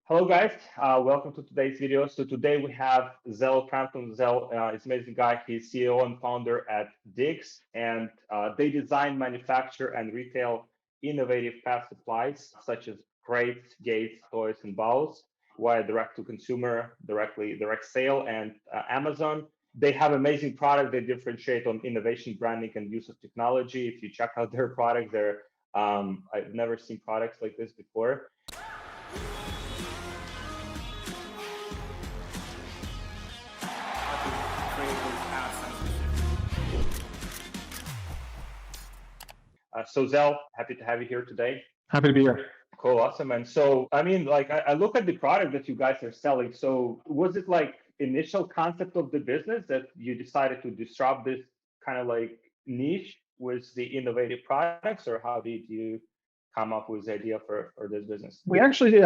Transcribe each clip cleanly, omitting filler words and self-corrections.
Hello guys, welcome to today's video. So today we have Zel Crampton. Zel is an amazing guy. He's CEO and founder at Diggs, and they design, manufacture, and retail innovative pet supplies such as crates, gates, toys, and bowls via direct to consumer, direct sale, and Amazon. They have amazing product. They differentiate on innovation, branding, and use of technology. If you check out their product, I've never seen products like this before. So Zel, happy to have you here today. Happy to be here. Cool, awesome. And so, I look at the product that you guys are selling. So was it like initial concept of the business that you decided to disrupt this kind of like niche with the innovative products, or how did you come up with the idea for this business? We actually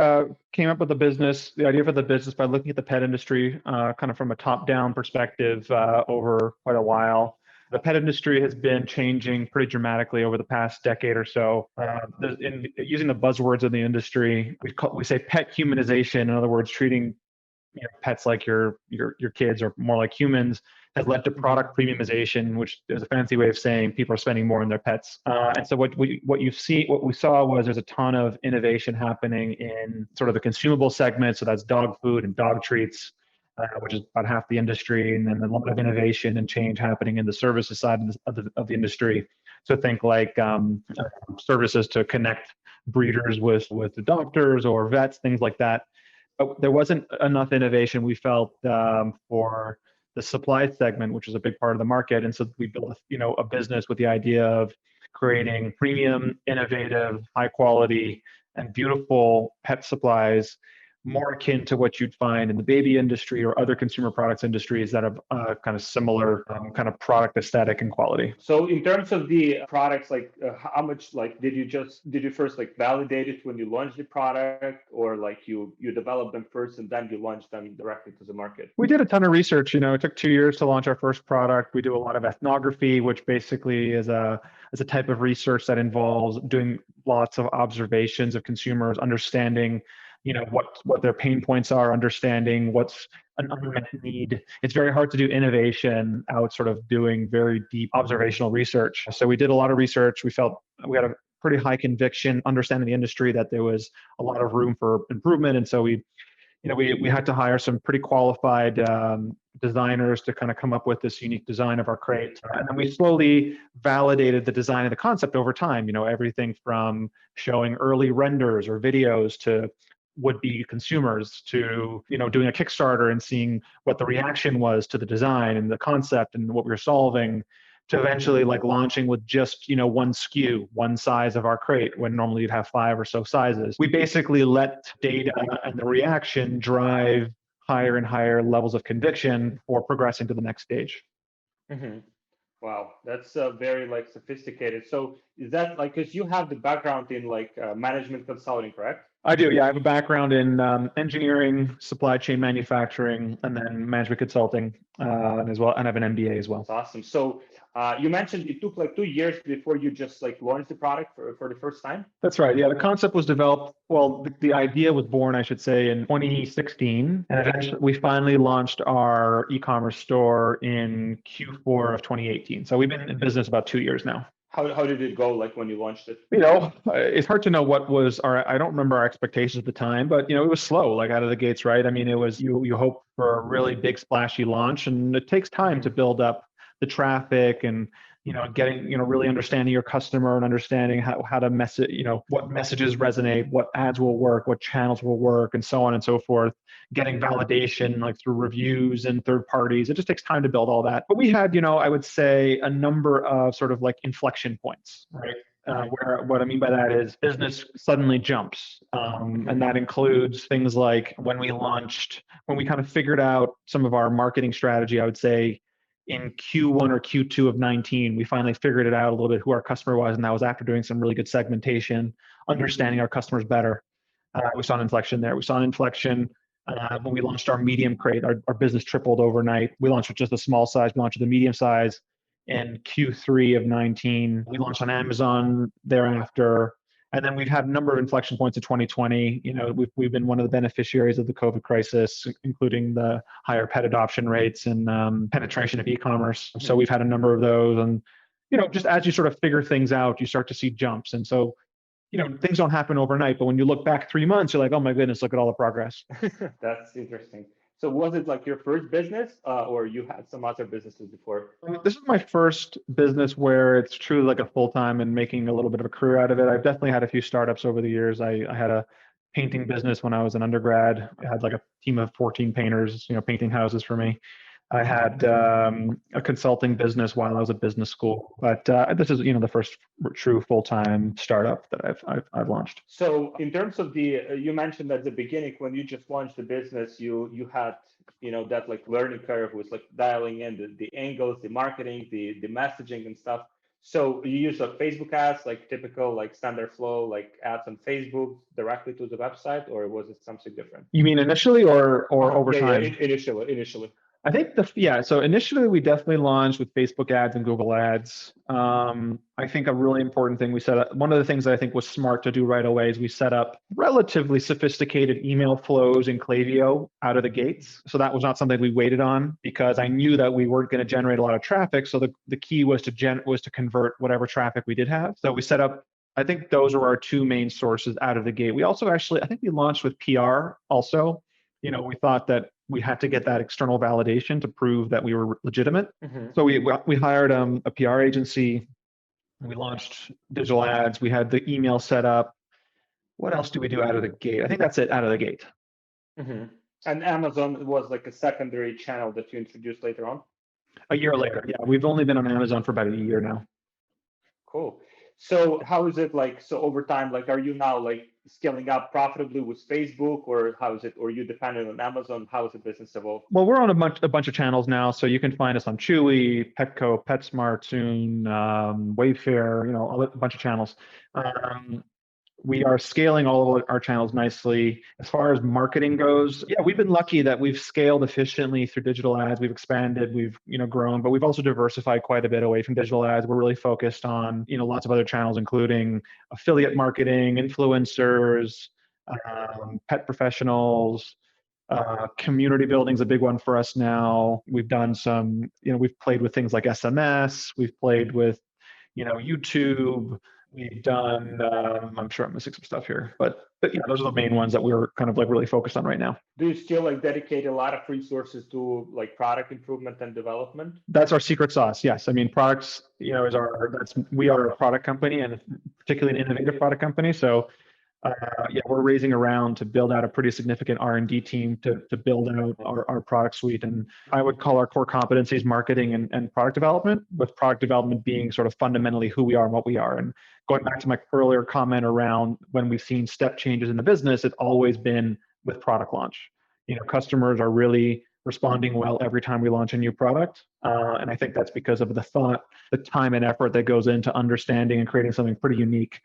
came up with the idea for the business by looking at the pet industry kind of from a top-down perspective over quite a while. The pet industry has been changing pretty dramatically over the past decade or so. Using the buzzwords of the industry, we say pet humanization. In other words, treating pets like your kids or more like humans has led to product premiumization, which is a fancy way of saying people are spending more on their pets. And so what we saw was there's a ton of innovation happening in sort of the consumable segment. So that's dog food and dog treats, which is about half the industry, and then a lot of innovation and change happening in the services side of the industry. So think like services to connect breeders with the doctors or vets, things like that. But there wasn't enough innovation, we felt, for the supply segment, which is a big part of the market. And so we built a business with the idea of creating premium, innovative, high quality, and beautiful pet supplies, more akin to what you'd find in the baby industry or other consumer products industries that have kind of similar kind of product aesthetic and quality. So in terms of the products, how much did you first validate it when you launched the product, or you developed them first and then you launched them directly to the market? We did a ton of research. It took 2 years to launch our first product. We do a lot of ethnography, which basically is a type of research that involves doing lots of observations of consumers, understanding what their pain points are, understanding what's an unmet need. It's very hard to do innovation out sort of doing very deep observational research. So we did a lot of research. We felt we had a pretty high conviction, understanding the industry, that there was a lot of room for improvement. And so we had to hire some pretty qualified designers to kind of come up with this unique design of our crate. And then we slowly validated the design of the concept over time, everything from showing early renders or videos to would-be consumers to doing a Kickstarter and seeing what the reaction was to the design and the concept and what we were solving, to eventually launching with just one SKU, one size of our crate, when normally you'd have 5 or so sizes. We basically let data and the reaction drive higher and higher levels of conviction for progressing to the next stage. Mm-hmm. Wow, that's very sophisticated. So is that because you have the background in management consulting, correct? I do, yeah. I have a background in engineering, supply chain manufacturing, and then management consulting as well, and I have an MBA as well. That's awesome. So you mentioned it took 2 years before you just launched the product for the first time? That's right. Yeah, the concept was developed, the idea was born, I should say, in 2016, and eventually we finally launched our e-commerce store in Q4 of 2018. So we've been in business about 2 years now. How did it go when you launched it? It's hard to know what was I don't remember our expectations at the time, but it was slow, out of the gates, right? I mean, it was you hope for a really big splashy launch, and it takes time to build up the traffic and getting really understanding your customer and understanding how to message, what messages resonate, what ads will work, what channels will work, and so on and so forth. Getting validation through reviews and third parties. It just takes time to build all that. But we had, I would say, a number of sort of inflection points, right? Where what I mean by that is business suddenly jumps. And that includes things like when we kind of figured out some of our marketing strategy, I would say, in Q1 or Q2 of 19, we finally figured it out a little bit who our customer was, and that was after doing some really good segmentation, understanding our customers better. We saw an inflection there. We saw an inflection when we launched our medium crate. Our business tripled overnight. We launched with just a small size. We launched with a medium size in Q3 of 19. We launched on Amazon thereafter. And then we've had a number of inflection points in 2020. We've been one of the beneficiaries of the COVID crisis, including the higher pet adoption rates and penetration of e-commerce. So we've had a number of those. And, just as you sort of figure things out, you start to see jumps. And so, things don't happen overnight, but when you look back 3 months, you're like, oh my goodness, look at all the progress. That's interesting. So was it like your first business or you had some other businesses before? This is my first business where it's truly like a full-time and making a little bit of a career out of it. I've definitely had a few startups over the years. I had a painting business when I was an undergrad. I had like a team of 14 painters, painting houses for me. I had a consulting business while I was at business school, but this is the first true full-time startup that I've launched. So in terms of you mentioned at the beginning when you just launched the business, you had that like learning curve was like dialing in the angles, the marketing, the messaging and stuff. So you use like Facebook ads, like typical like standard flow, like ads on Facebook directly to the website, or was it something different? You mean initially or over time? Yeah, initially. I think so initially we definitely launched with Facebook ads and Google ads. I think a really important thing we set up, one of the things that I think was smart to do right away is we set up relatively sophisticated email flows in Klaviyo out of the gates. So that was not something we waited on because I knew that we weren't going to generate a lot of traffic. So the key was to convert whatever traffic we did have. So we set up, I think those are our two main sources out of the gate. We also I think we launched with PR also. We thought that we had to get that external validation to prove that we were legitimate. Mm-hmm. So we hired a PR agency. We launched digital ads. We had the email set up. What else do we do out of the gate? I think that's it out of the gate. Mm-hmm. And Amazon was like a secondary channel that you introduced later on? A year later, yeah. We've only been on Amazon for about a year now. Cool. So how is it like, so over time, like, are you now like scaling up profitably with Facebook, or how is it, or you dependent on Amazon? How is the business evolved? Well, we're on a bunch of channels now. So you can find us on Chewy, Petco, PetSmart soon, Wayfair, a bunch of channels. We are scaling all of our channels nicely. As far as marketing goes, yeah, we've been lucky that we've scaled efficiently through digital ads. We've expanded, we've grown, but we've also diversified quite a bit away from digital ads. We're really focused on lots of other channels, including affiliate marketing, influencers, pet professionals. Community building is a big one for us now. We've done some, we've played with things like SMS. We've played with, YouTube. We've done, I'm sure I'm missing some stuff here, but those are the main ones that we're kind of like really focused on right now. Do you still like dedicate a lot of resources to like product improvement and development? That's our secret sauce. Yes. I mean, products, we are a product company and particularly an innovative product company. So we're raising around to build out a pretty significant R&D team to build out our product suite. And I would call our core competencies marketing and product development, with product development being sort of fundamentally who we are and what we are. And going back to my earlier comment around when we've seen step changes in the business, it's always been with product launch. Customers are really responding well every time we launch a new product. And I think that's because of the thought, the time and effort that goes into understanding and creating something pretty unique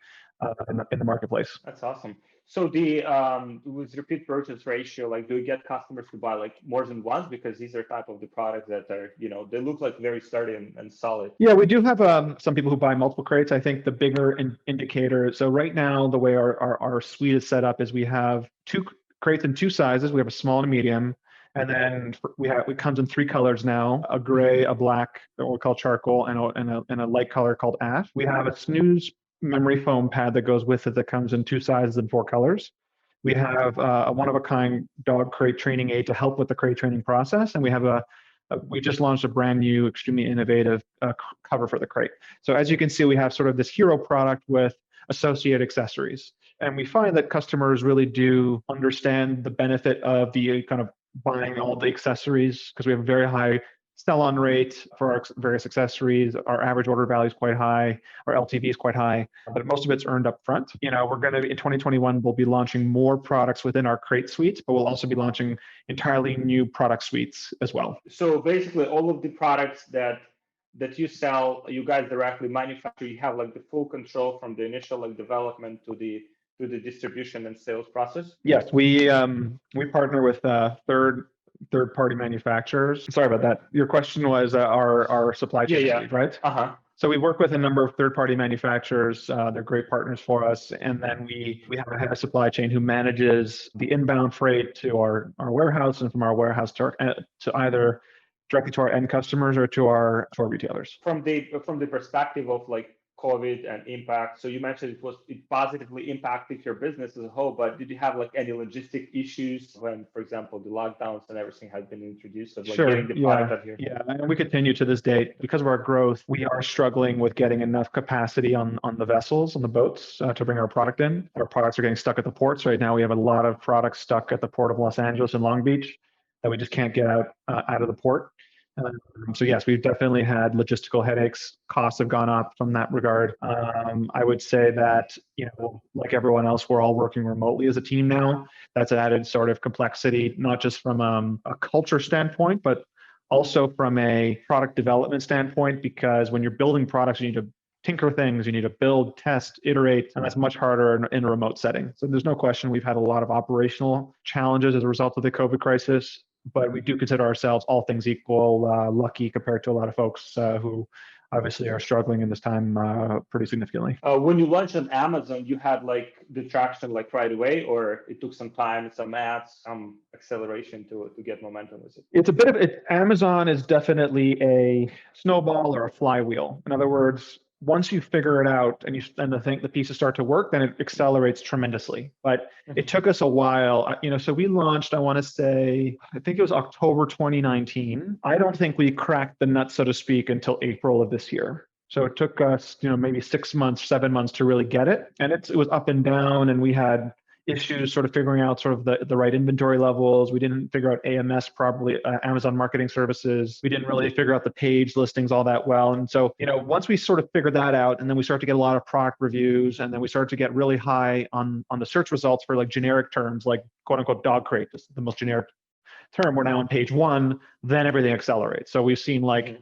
in the marketplace. That's awesome. So with repeat purchase ratio, like, do you get customers to buy like more than once, because these are type of the products that are, they look like very sturdy and solid? Yeah, we do have some people who buy multiple crates. I think the bigger indicator. So right now, the way our suite is set up is we have 2 crates in 2 sizes. We have a small and a medium. And then it comes in 3 colors now: a gray, a black, what we call charcoal, and a light color called ash. We have a snooze memory foam pad that goes with it that comes in 2 sizes and 4 colors. We have a one-of-a-kind dog crate training aid to help with the crate training process. And we have we just launched a brand new, extremely innovative cover for the crate. So as you can see, we have sort of this hero product with associated accessories. And we find that customers really do understand the benefit of the kind of buying all the accessories, because we have a very high sell-on rate for our various accessories. Our average order value is quite high. Our LTV is quite high, but most of it's earned up front. We're going to, in 2021, we'll be launching more products within our crate suite, but we'll also be launching entirely new product suites as well. So basically all of the products that you sell, you guys directly manufacture, you have like the full control from the initial like development to the distribution and sales process? Yes, we partner with third-party manufacturers. Sorry about that. Your question was our supply chain, right? Uh-huh. So we work with a number of third-party manufacturers. They're great partners for us. And then we have a head of supply chain who manages the inbound freight to our warehouse, and from our warehouse to either directly to our end customers or to our retailers. From the perspective of like COVID and impact, so you mentioned it positively impacted your business as a whole, but did you have like any logistic issues when, for example, the lockdowns and everything had been introduced, so like Sure. getting the product out here? Yeah, and we continue to this date because of our growth. We are struggling with getting enough capacity on the vessels, on the boats, to bring our product in. Our products are getting stuck at the ports right now. We have a lot of products stuck at the port of Los Angeles and Long Beach that we just can't get out of the port. So yes, we've definitely had logistical headaches. Costs have gone up from that regard. I would say that, like everyone else, we're all working remotely as a team now. That's an added sort of complexity, not just from a culture standpoint, but also from a product development standpoint, because when you're building products, you need to tinker things, you need to build, test, iterate, and that's much harder in a remote setting. So there's no question we've had a lot of operational challenges as a result of the COVID crisis. But we do consider ourselves, all things equal, lucky compared to a lot of folks who obviously are struggling in this time pretty significantly. When you launched on Amazon, you had like the traction like right away, or it took some time, some ads, some acceleration to get momentum with it? It's a bit of it. Amazon is definitely a snowball or a flywheel. In other words, once you figure it out and the pieces start to work, then it accelerates tremendously. But it took us a while, so we launched, I want to say, I think it was October 2019. I don't think we cracked the nut, so to speak, until April of this year. So it took us, maybe 6 months, 7 months to really get it. And it was up and down, and we had issues sort of figuring out sort of the right inventory levels. We didn't figure out AMS properly, Amazon Marketing Services. We didn't really figure out the page listings all that well. And so, once we sort of figured that out, and then we started to get a lot of product reviews, and then we started to get really high on the search results for like generic terms, like quote unquote dog crate, just the most generic term. We're now on page 1, then everything accelerates. So we've seen like,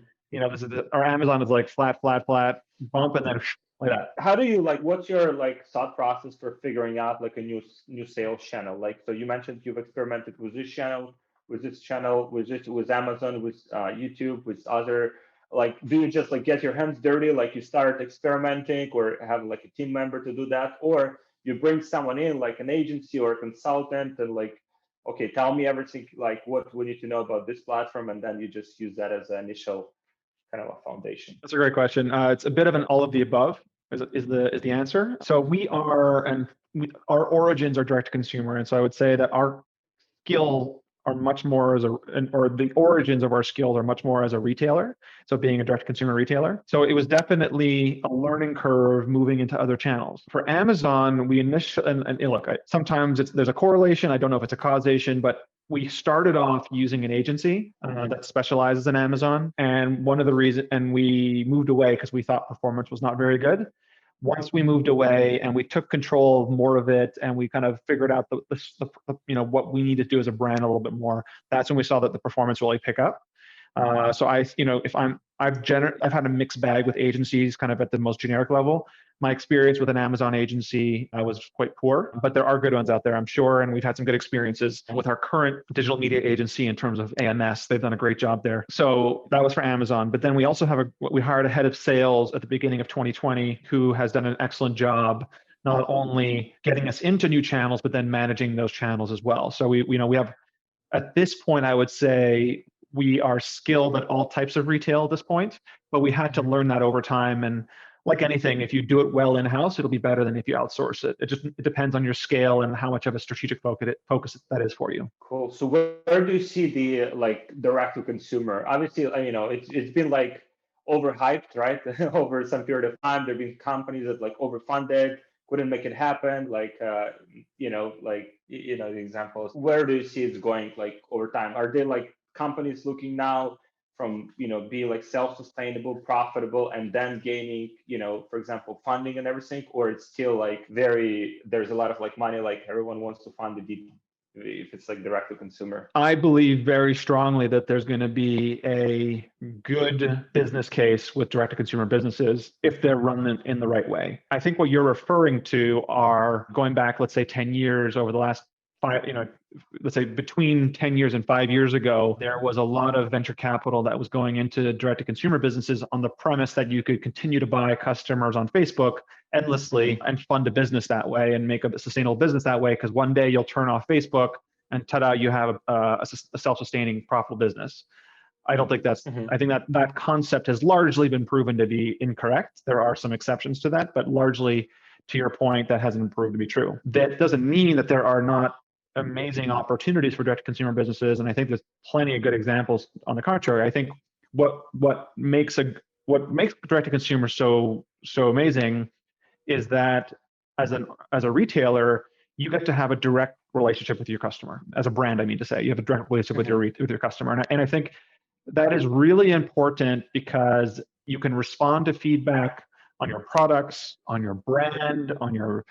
our Amazon is like flat, bump, and then like that. How do you what's your thought process for figuring out like a new sales channel? So you mentioned you've experimented with this channel, with Amazon, with YouTube, with other, do you just get your hands dirty, you start experimenting, or have a team member to do that, or you bring someone in like an agency or a consultant and okay, tell me everything, what we need to know about this platform, and then you just use that as an initial kind of a foundation? That's a great question. It's a bit of an all of the above is the answer. So our origins are direct to consumer, and so I would say that our skill are much more the origins of our skills are much more as a retailer. So being a direct to consumer retailer. So it was definitely a learning curve moving into other channels. For Amazon, we initially, and look, sometimes there's a correlation. I don't know if it's a causation, but we started off using an agency that specializes in Amazon. And one of the reasons, and we moved away because we thought performance was not very good. Once we moved away and we took control of more of it, and we kind of figured out what we need to do as a brand a little bit more, that's when we saw that the performance really pick up. So I've had a mixed bag with agencies kind of at the most generic level. My experience with an Amazon agency was quite poor, but there are good ones out there, I'm sure. And we've had some good experiences with our current digital media agency in terms of AMS. They've done a great job there. So that was for Amazon. But then we also we hired a head of sales at the beginning of 2020 who has done an excellent job, not only getting us into new channels, but then managing those channels as well. So we have, at this point, I would say we are skilled at all types of retail at this point, but we had to learn that over time. And like anything, if you do it well in-house, it'll be better than if you outsource it. It depends on your scale and how much of a strategic focus that is for you. Cool. So where do you see the direct to consumer? Obviously, it's been overhyped, right? Over some period of time, there've been companies that overfunded, couldn't make it happen. The examples. Where do you see it's going over time? Are they companies looking now from be self-sustainable, profitable, and then gaining for example funding and everything, or it's still there's a lot of money, everyone wants to fund if it's direct to consumer? I believe very strongly that there's going to be a good business case with direct to consumer businesses if they're run in the right way. I think what you're referring to are going back, let's say 10 years over the last 5, let's say between 10 years and 5 years ago, there was a lot of venture capital that was going into direct to consumer businesses on the premise that you could continue to buy customers on Facebook endlessly and fund a business that way and make a sustainable business that way. Because one day you'll turn off Facebook and ta-da, you have a self-sustaining, profitable business. I don't think that's, I think that concept has largely been proven to be incorrect. There are some exceptions to that, but largely, to your point, that hasn't been proven to be true. That doesn't mean that there are not amazing opportunities for direct to consumer businesses. And I think there's plenty of good examples on the contrary. I think what makes direct to consumer so amazing is that as a retailer, you get to have a direct relationship with your customer. As a brand, I mean to say, you have a direct relationship with your customer. And I think that is really important because you can respond to feedback on your products, on your brand, on your,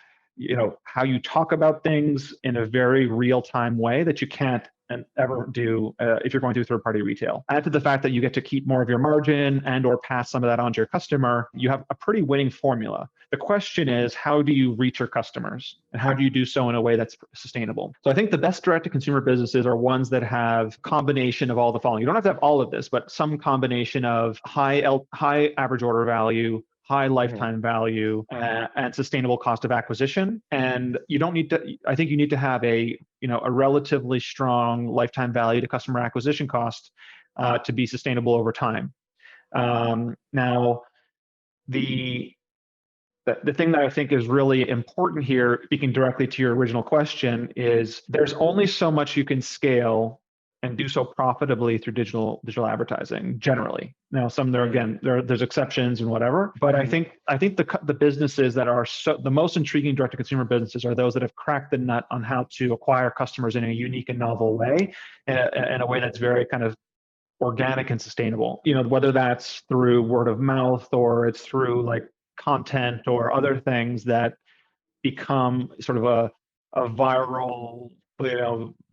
how you talk about things in a very real-time way that you can't ever do if you're going through third-party retail. Add to the fact that you get to keep more of your margin and or pass some of that on to your customer, you have a pretty winning formula. The question is, how do you reach your customers? And how do you do so in a way that's sustainable? So I think the best direct-to-consumer businesses are ones that have combination of all the following. You don't have to have all of this, but some combination of high average order value, high lifetime value, and sustainable cost of acquisition. And you don't need to, I think you need to have a relatively strong lifetime value to customer acquisition cost to be sustainable over time. Now, the thing that I think is really important here, speaking directly to your original question, is there's only so much you can scale and do so profitably through digital advertising generally. Now, there's exceptions and whatever, but I think the businesses that are the most intriguing direct to consumer businesses are those that have cracked the nut on how to acquire customers in a unique and novel way, in a way that's very kind of organic and sustainable. Whether that's through word of mouth or it's through like content or other things that become sort of a viral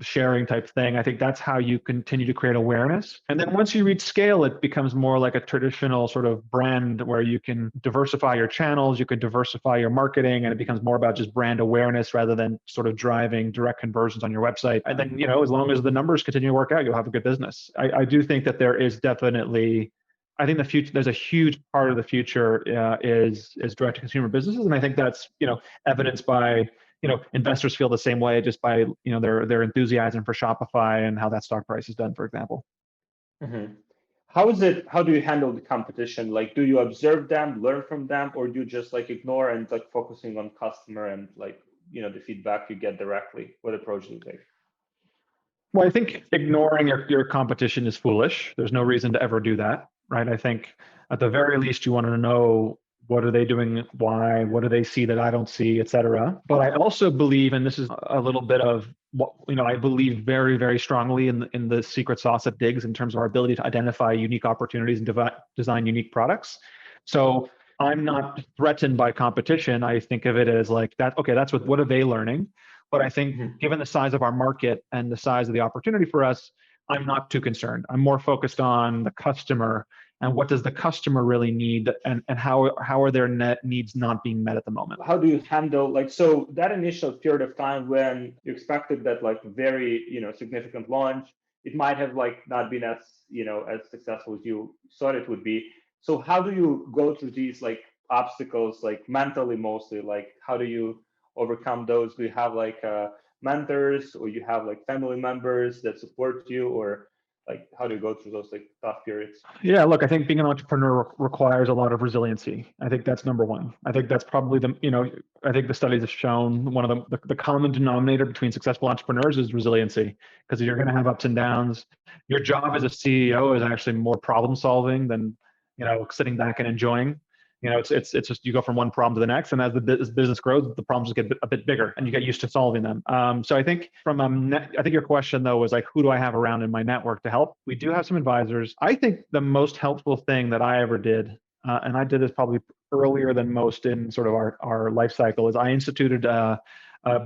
sharing type thing. I think that's how you continue to create awareness. And then once you reach scale, it becomes more like a traditional sort of brand where you can diversify your channels, you can diversify your marketing, and it becomes more about just brand awareness rather than sort of driving direct conversions on your website. And then, as long as the numbers continue to work out, you'll have a good business. I do think that there is definitely, I think the future, there's a huge part of the future is direct to consumer businesses. And I think that's, evidenced by, investors feel the same way just by, their enthusiasm for Shopify and how that stock price is done, for example. How do you handle the competition? Like, do you observe them, learn from them, or do you just like ignore and like focusing on customer and like, the feedback you get directly? What approach do you take? Well, I think ignoring your competition is foolish. There's no reason to ever do that, right? I think at the very least, you want to know what are they doing, why, what do they see that I don't see, et cetera. But I also believe, and this is a little bit of what, I believe very, very strongly in the secret sauce at Diggs in terms of our ability to identify unique opportunities and design unique products. So I'm not threatened by competition. I think of it as like that, okay, that's what are they learning? But I think given the size of our market and the size of the opportunity for us, I'm not too concerned. I'm more focused on the customer and what does the customer really need and how are their net needs not being met at the moment. How do you handle so that initial period of time when you expected that like very, significant launch, it might have like not been as, as successful as you thought it would be. So how do you go through these like obstacles, like mentally mostly, like how do you overcome those? Do you have like mentors or you have like family members that support you, or like how do you go through those like tough periods? Yeah, look, I think being an entrepreneur requires a lot of resiliency. I think that's number one. I think that's probably I think the studies have shown one of the common denominator between successful entrepreneurs is resiliency, because you're going to have ups and downs. Your job as a CEO is actually more problem solving than, sitting back and enjoying. It's just you go from one problem to the next, and as the business grows, the problems get a bit bigger, and you get used to solving them. So I think I think your question though was like, who do I have around in my network to help? We do have some advisors. I think the most helpful thing that I ever did, and I did this probably earlier than most in sort of our life cycle, is I instituted a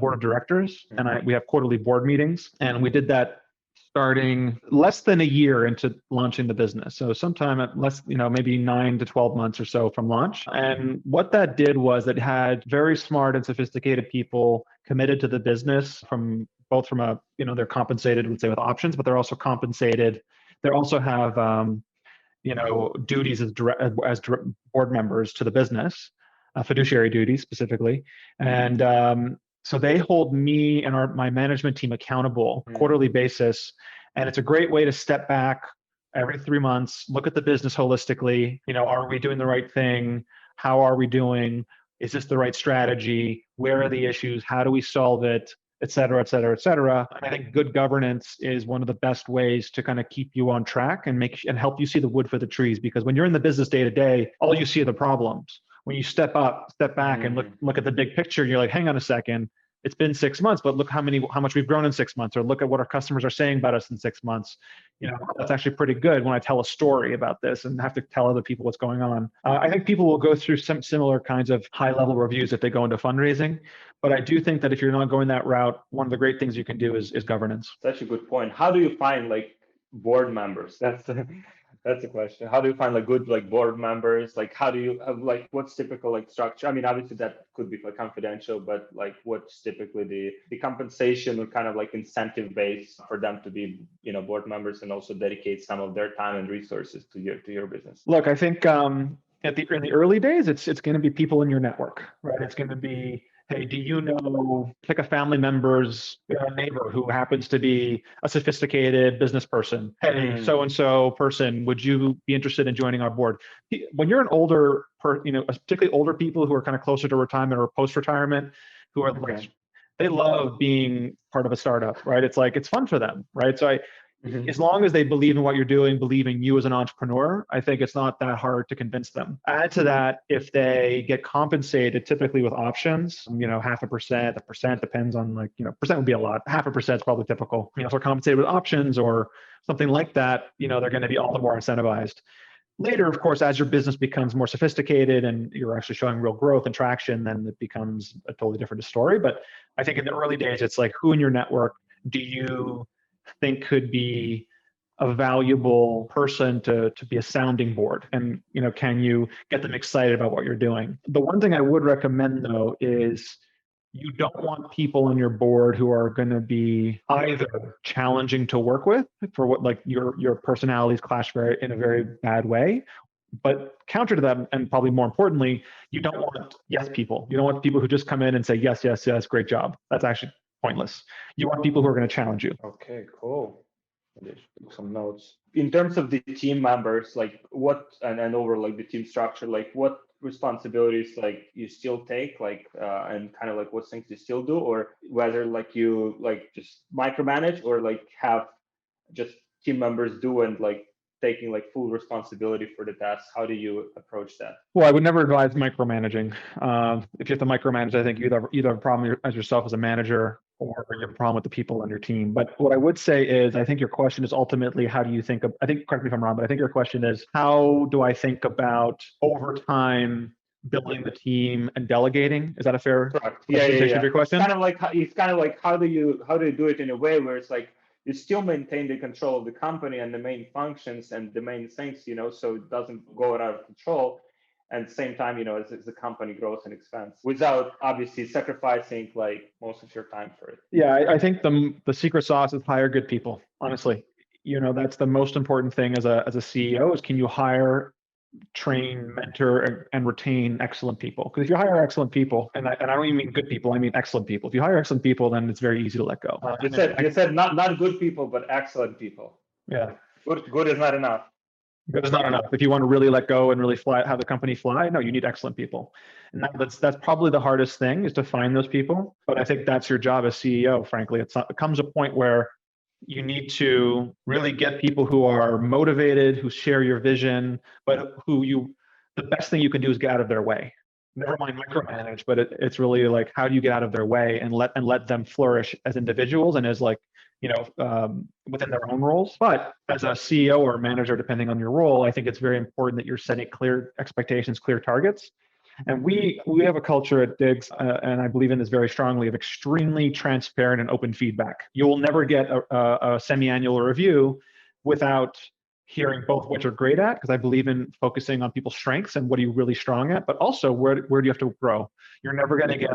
board of directors, and we have quarterly board meetings, and we did that starting less than a year into launching the business. So sometime at less, maybe 9 to 12 months or so from launch. And what that did was it had very smart and sophisticated people committed to the business from both from a, they're compensated, let's say, with options, but they're also compensated. They also have, duties as board members to the business, fiduciary duties specifically. And so they hold me and my management team accountable quarterly basis. And it's a great way to step back every 3 months, look at the business holistically. Are we doing the right thing? How are we doing? Is this the right strategy? Where are the issues? How do we solve it? Et cetera, et cetera, et cetera. And I think good governance is one of the best ways to kind of keep you on track and help you see the wood for the trees. Because when you're in the business day to day, all you see are the problems. When you step back and look at the big picture, you're like, hang on a second. It's been 6 months, but look how much we've grown in 6 months, or look at what our customers are saying about us in 6 months. That's actually pretty good when I tell a story about this and have to tell other people what's going on. I think people will go through some similar kinds of high-level reviews if they go into fundraising. But I do think that if you're not going that route, one of the great things you can do is governance. That's a good point. How do you find board members? That's the question. How do you find good board members? How do you what's typical structure? I mean, obviously that could be confidential, but what's typically the compensation or kind of incentive base for them to be board members and also dedicate some of their time and resources to your business? Look, I think in the early days, it's going to be people in your network, right? It's going to be, hey, do you know, pick a family member's neighbor who happens to be a sophisticated business person. Hey, so-and-so person, would you be interested in joining our board? When you're an older, particularly older people who are kind of closer to retirement or post-retirement, who are they love being part of a startup, right? It's fun for them, right? So as long as they believe in what you're doing, believe in you as an entrepreneur, I think it's not that hard to convince them. Add to that, if they get compensated, typically with options, 0.5%, 1% depends on percent would be a lot. 0.5% is probably typical. If they're compensated with options or something like that, they're going to be all the more incentivized. Later, of course, as your business becomes more sophisticated and you're actually showing real growth and traction, then it becomes a totally different story. But I think in the early days, it's who in your network do you think could be a valuable person to be a sounding board, and can you get them excited about what you're doing? The one thing I would recommend though is you don't want people on your board who are going to be either challenging to work with for what your personalities clash in a very bad way. But counter to that, and probably more importantly, you don't want yes people. You don't want people who just come in and say yes, yes, yes, great job. That's actually pointless. You want people who are going to challenge you. Okay, cool. Some notes in terms of the team members, what and over the team structure, what responsibilities you still take, and kind of what things you still do, or whether you just micromanage or have just team members do and taking full responsibility for the tasks. How do you approach that? Well, I would never advise micromanaging. If you have to micromanage, I think you either have a problem as yourself as a manager, or you have a problem with the people on your team. But what I would say is, I think your question is ultimately, how do you think of, I think, correct me if I'm wrong, but I think your question is, how do I think about over time building the team and delegating? Is that a fair interpretation of your question? It's kind of how do you do it in a way where it's you still maintain the control of the company and the main functions and the main things, so it doesn't go out of control. And at the same time, as the company grows and expands, without obviously sacrificing most of your time for it. Yeah, I think the secret sauce is hire good people. Honestly, that's the most important thing as a CEO is, can you hire, train, mentor, and retain excellent people? Because if you hire excellent people, and I don't even mean good people, I mean excellent people. If you hire excellent people, then it's very easy to let go. You said not good people, but excellent people. Yeah. Good is not enough. Good is not enough. If you want to really let go and really have the company fly, no, you need excellent people. And that's probably the hardest thing, is to find those people. But I think that's your job as CEO, frankly. It comes a point where you need to really get people who are motivated, who share your vision, but the best thing you can do is get out of their way. Never mind micromanage, but it's really how do you get out of their way and let them flourish as individuals and as within their own roles. But as a CEO or manager, depending on your role, I think it's very important that you're setting clear expectations, clear targets. And we have a culture at Diggs, and I believe in this very strongly, of extremely transparent and open feedback. You will never get a semi-annual review without hearing both what you're great at, because I believe in focusing on people's strengths and what are you really strong at, but also where do you have to grow? You're never going to get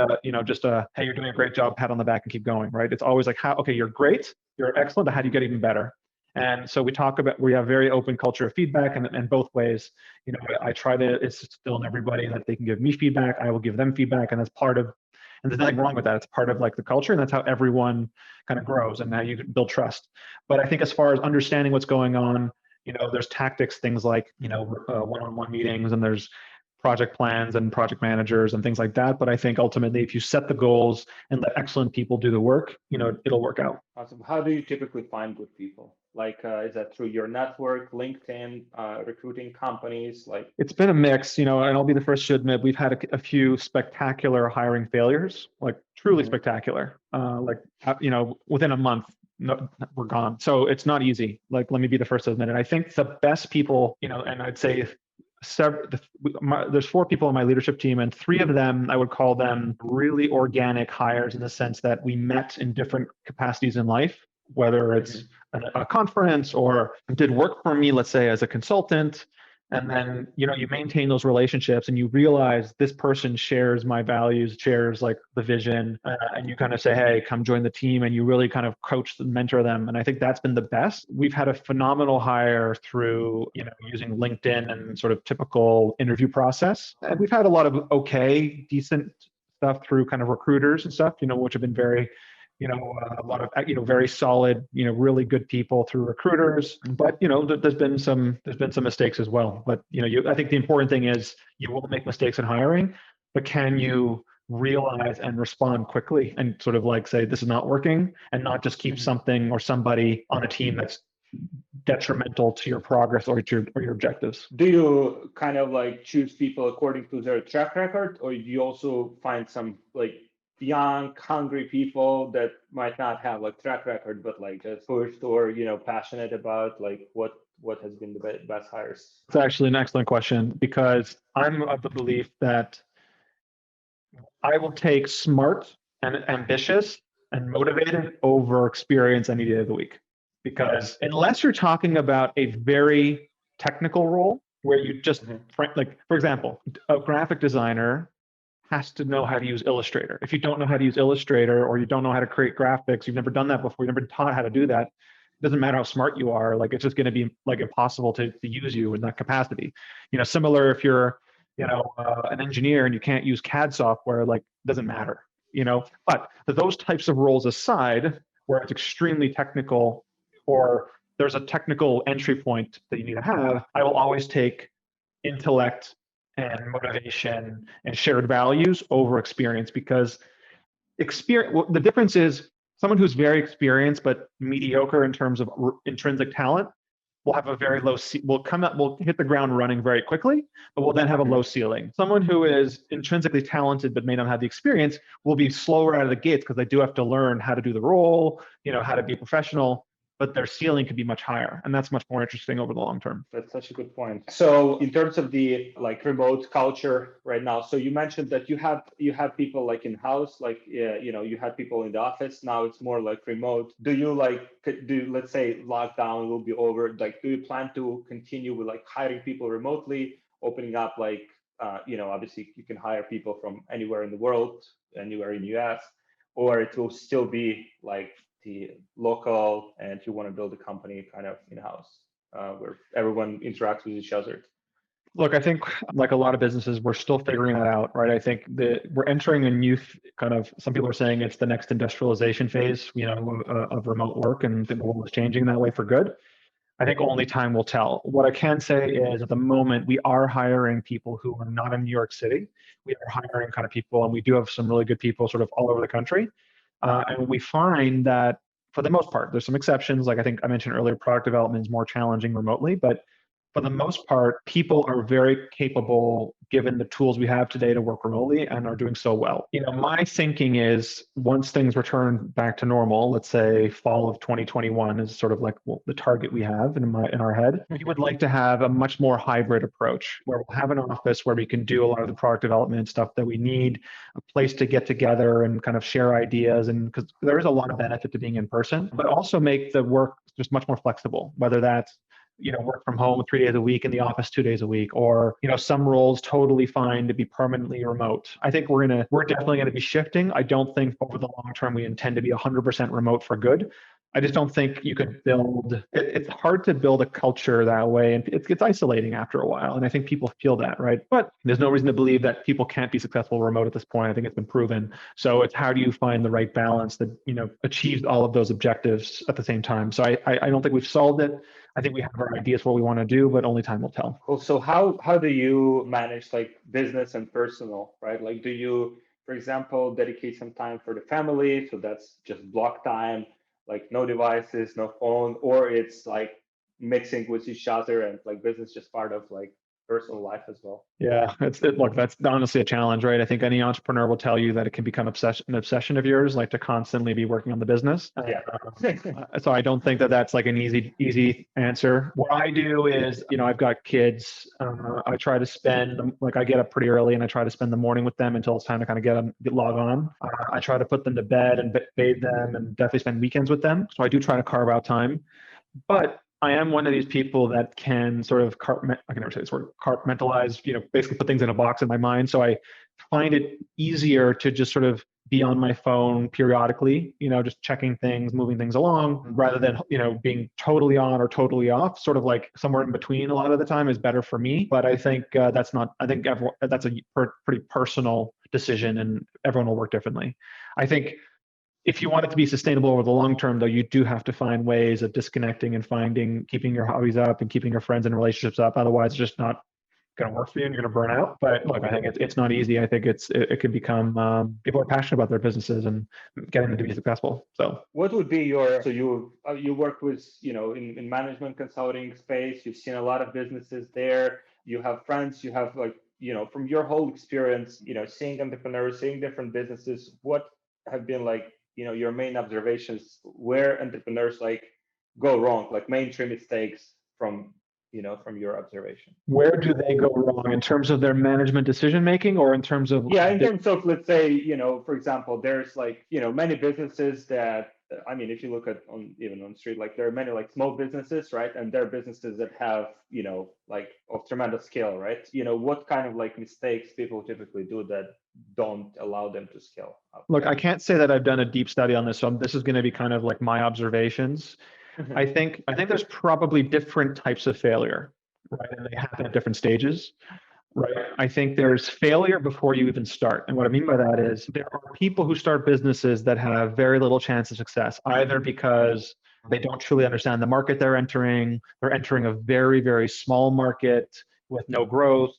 just a, hey, you're doing a great job, pat on the back and keep going, right? It's always like, okay, you're great, you're excellent, but how do you get even better? And so we have very open culture of feedback and both ways. I try to instill in everybody that they can give me feedback, I will give them feedback, and that's part of, and there's nothing wrong with that. It's part of like the culture, and that's how everyone kind of grows and how you can build trust. But I think as far as understanding what's going on, there's tactics, things like, one-on-one meetings, and there's project plans and project managers and things like that. But I think ultimately, if you set the goals and let excellent people do the work, it'll work out. Awesome. How do you typically find good people? Like, is that through your network, LinkedIn, recruiting companies? Like, it's been a mix, and I'll be the first to admit we've had a few spectacular hiring failures, like truly spectacular. Within a month, no, we're gone. So it's not easy. Like, let me be the first to admit it. I think the best people, and I'd say there's 4 people on my leadership team, and 3 of them, I would call them really organic hires in the sense that we met in different capacities in life, whether it's a conference or did work for me, let's say, as a consultant. And then, you maintain those relationships and you realize this person shares my values, shares like the vision, and you kind of say, hey, come join the team, and you really kind of coach and mentor them. And I think that's been the best. We've had a phenomenal hire through, using LinkedIn and sort of typical interview process. And we've had a lot of decent stuff through kind of recruiters and stuff, which have been very, a lot of, very solid, really good people through recruiters. But, there's been some mistakes as well. But, I think the important thing is you will make mistakes in hiring, but can you realize and respond quickly and sort of like say, this is not working, and not just keep something or somebody on a team that's detrimental to your progress or to your objectives. Do you kind of like choose people according to their track record, or do you also find some like young, hungry people that might not have like track record, but like just pushed or, passionate about like what has been the best hires? It's actually an excellent question, because I'm of the belief that I will take smart and ambitious and motivated over experience any day of the week. Because unless you're talking about a very technical role where you just, like, for example, a graphic designer has to know how to use Illustrator. If you don't know how to use Illustrator, or you don't know how to create graphics, you've never done that before, you've never taught how to do that, it doesn't matter how smart you are, like it's just going to be like impossible to use you in that capacity. Similar if you're, an engineer and you can't use CAD software, like it doesn't matter, But those types of roles aside, where it's extremely technical, or there's a technical entry point that you need to have, I will always take intellect and motivation and shared values over experience, because the difference is someone who's very experienced but mediocre in terms of intrinsic talent will have a very low, will hit the ground running very quickly, but will then have a low ceiling. Someone who is intrinsically talented but may not have the experience will be slower out of the gates, because they do have to learn how to do the role, how to be a professional, but their ceiling could be much higher. And that's much more interesting over the long term. That's such a good point. So in terms of the like remote culture right now, so you mentioned that you have people like in-house, like, you had people in the office. Now it's more like remote. Do you let's say lockdown will be over, like, do you plan to continue with like hiring people remotely, opening up like, obviously you can hire people from anywhere in the world, anywhere in the US, or it will still be like the local, and you want to build a company kind of in-house where everyone interacts with each other? Look, I think like a lot of businesses, we're still figuring that out, right? I think that we're entering a new kind of, some people are saying it's the next industrialization phase, of remote work, and the world is changing that way for good. I think only time will tell. What I can say is at the moment, we are hiring people who are not in New York City. We are hiring kind of people, and we do have some really good people sort of all over the country. And we find that for the most part, there's some exceptions. Like I think I mentioned earlier, product development is more challenging remotely, but for the most part, people are very capable given the tools we have today to work remotely, and are doing so well. My thinking is once things return back to normal, let's say fall of 2021 is sort of like the target we have in our head. We would like to have a much more hybrid approach where we'll have an office where we can do a lot of the product development stuff that we need, a place to get together and kind of share ideas, and because there is a lot of benefit to being in person, but also make the work just much more flexible, whether that's work from home 3 days a week, in the office 2 days a week, or, some roles totally fine to be permanently remote. I think we're definitely going to be shifting. I don't think over the long term we intend to be 100% remote for good. I just don't think you could it's hard to build a culture that way. And it gets isolating after a while. And I think people feel that, right? But there's no reason to believe that people can't be successful remote at this point. I think it's been proven. So it's how do you find the right balance that, achieves all of those objectives at the same time. So I don't think we've solved it. I think we have our ideas what we want to do, but only time will tell. Cool. So how do you manage like business and personal, right? Like, do you, for example, dedicate some time for the family? So that's just block time, like no devices, no phone, or it's like mixing with each other and like business just part of like personal life as well? Yeah, look, that's honestly a challenge, right? I think any entrepreneur will tell you that it can become an obsession of yours, like to constantly be working on the business. Yeah. So I don't think that that's like an easy answer. What I do is, I've got kids. I try to I get up pretty early and I try to spend the morning with them until it's time to kind of log on. I try to put them to bed and bathe them and definitely spend weekends with them. So I do try to carve out time, but I am one of these people that can sort of I can never say this word, compartmentalize, basically put things in a box in my mind. So I find it easier to just sort of be on my phone periodically, just checking things, moving things along, rather than, being totally on or totally off. Sort of like somewhere in between a lot of the time is better for me. But I think that's a pretty personal decision and everyone will work differently. I think if you want it to be sustainable over the long term, though, you do have to find ways of disconnecting and keeping your hobbies up and keeping your friends and relationships up. Otherwise, it's just not going to work for you and you're going to burn out. But look, I think it's not easy. I think it could become, people are passionate about their businesses and getting them to be successful. So what would be you work with, in management consulting space, you've seen a lot of businesses there, you have friends, you have like, from your whole experience, seeing entrepreneurs, seeing different businesses, what have been like, your main observations where entrepreneurs like go wrong, like mainstream mistakes from your observation? Where do they go wrong in terms of their management decision making, or in terms of in terms of, let's say, for example, there's like many businesses that, I mean, if you look at even on the street, like there are many like small businesses, right? And there are businesses that have like of tremendous scale, right? What kind of like mistakes people typically do that don't allow them to scale up? Look, I can't say that I've done a deep study on this, so this is going to be kind of like my observations. I think there's probably different types of failure, right? And they happen at different stages, right? I think there's failure before you even start. And what I mean by that is there are people who start businesses that have very little chance of success, either because they don't truly understand the market they're entering a very, very small market with no growth,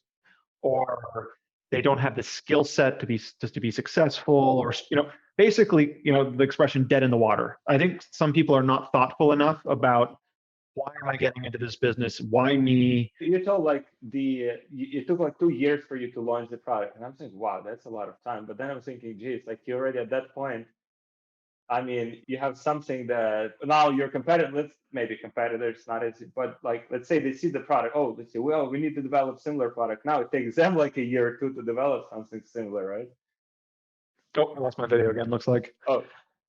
or they don't have the skill set to be successful, or basically, the expression dead in the water. I think some people are not thoughtful enough about, why am I getting into this business? Why me? You told like it took like 2 years for you to launch the product, and I'm thinking, wow, that's a lot of time. But then I was thinking, geez, like you're already at that point. I mean, you have something that now your competitors, maybe competitors, not as, but like, let's say they see the product. Oh, they say, well, we need to develop similar product. Now it takes them like a year or two to develop something similar, right? Oh, I lost my video again, looks like. Oh,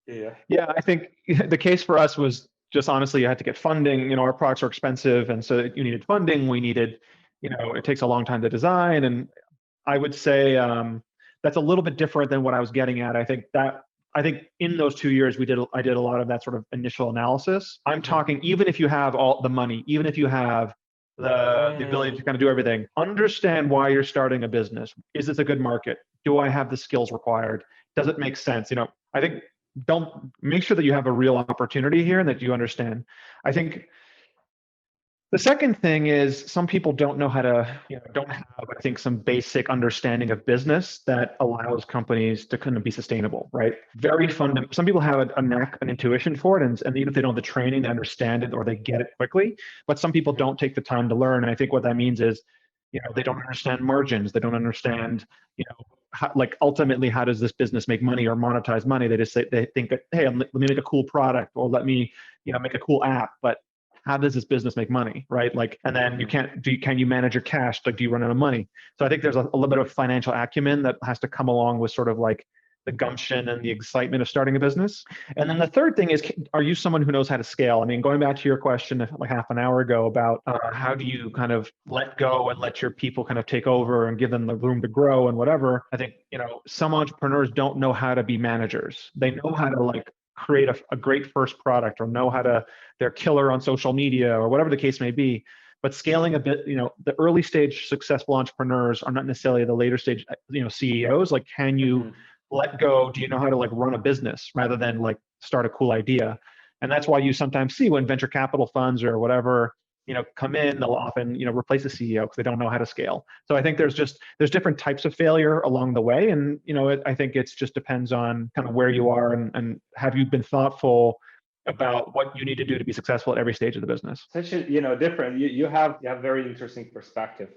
yeah. Yeah, I think the case for us was just honestly, you had to get funding. Our products are expensive. And so you needed funding. We needed, it takes a long time to design. And I would say that's a little bit different than what I was getting at. I think in those 2 years, I did a lot of that sort of initial analysis. I'm talking, even if you have all the money, even if you have the ability to kind of do everything, understand why you're starting a business. Is this a good market? Do I have the skills required? Does it make sense? I think don't make sure that you have a real opportunity here and that you understand. I think the second thing is some people don't know how to, don't have, I think, some basic understanding of business that allows companies to kind of be sustainable, right? Very fundamental. Some people have a knack, an intuition for it, and even if they don't have the training, they understand it or they get it quickly. But some people don't take the time to learn. And I think what that means is, they don't understand margins. They don't understand, like ultimately, how does this business make money or monetize money? They just they think that, hey, let me make a cool product, or let me, make a cool app. But how does this business make money, right? Like, and then can you manage your cash? Like, do you run out of money? So I think there's a little bit of financial acumen that has to come along with sort of like the gumption and the excitement of starting a business. And then the third thing is, are you someone who knows how to scale? I mean, going back to your question like half an hour ago about how do you kind of let go and let your people kind of take over and give them the room to grow and whatever. I think, some entrepreneurs don't know how to be managers. They know how to like create a great first product or know how to, they're killer on social media or whatever the case may be. But scaling a bit, the early stage successful entrepreneurs are not necessarily the later stage, CEOs. Like, can you let go? Do you know how to like run a business rather than like start a cool idea? And that's why you sometimes see when venture capital funds or whatever, come in, they'll often, replace the CEO because they don't know how to scale. So I think there's different types of failure along the way. And, I think it just depends on kind of where you are and have you been thoughtful about what you need to do to be successful at every stage of the business. Such a, different, you have very interesting perspective,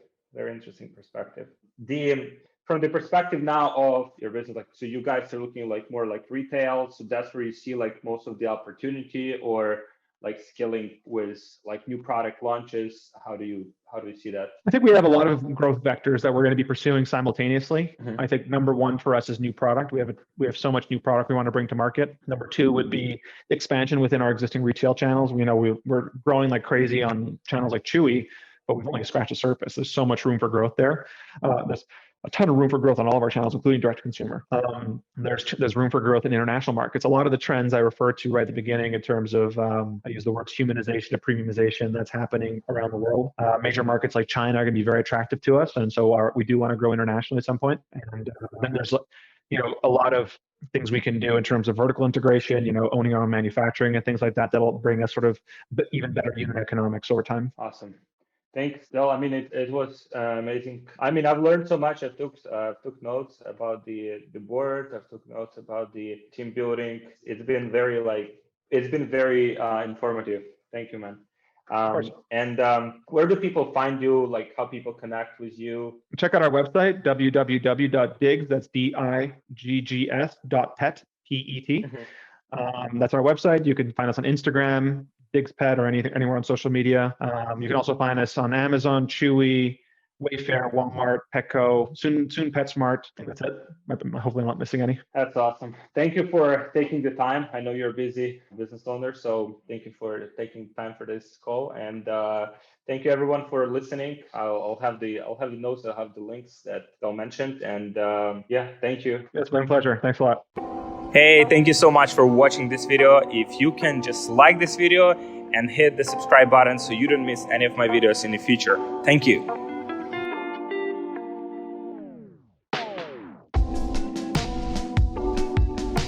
From the perspective now of your business, like, so you guys are looking like more like retail. So that's where you see like most of the opportunity, or like scaling with like new product launches. How do you see that? I think we have a lot of growth vectors that we're going to be pursuing simultaneously. I think number one for us is new product. We have so much new product we want to bring to market. Number two would be expansion within our existing retail channels. We're growing like crazy on channels like Chewy, but we've only scratched the surface. There's so much room for growth there. There's a ton of room for growth on all of our channels, including direct to consumer. There's room for growth in international markets. A lot of the trends I referred to right at the beginning in terms of, I use the words humanization and premiumization that's happening around the world. Major markets like China are going to be very attractive to us. And so we do want to grow internationally at some point. And then there's, a lot of things we can do in terms of vertical integration, owning our own manufacturing and things like that, that'll bring us sort of even better unit economics over time. Awesome. Thanks, Zel. I mean, it was amazing. I mean, I've learned so much. I took notes about the board. I took notes about the team building. It's been very informative. Thank you, man. Where do people find you? Like, how people connect with you? Check out our website, www.diggs. That's diggs.pet. PET. That's our website. You can find us on Instagram, DiggsPet, or anywhere on social media. You can also find us on Amazon, Chewy, Wayfair, Walmart, Petco, soon PetSmart. I think that's it. Hopefully I'm not missing any. That's awesome. Thank you for taking the time. I know you're a busy business owner, so thank you for taking time for this call. And thank you everyone for listening. I'll have the notes. I'll have the links that Phil mentioned. And thank you. It's been a pleasure. Thanks a lot. Hey, thank you so much for watching this video. If you can just like this video and hit the subscribe button so you don't miss any of my videos in the future. Thank you.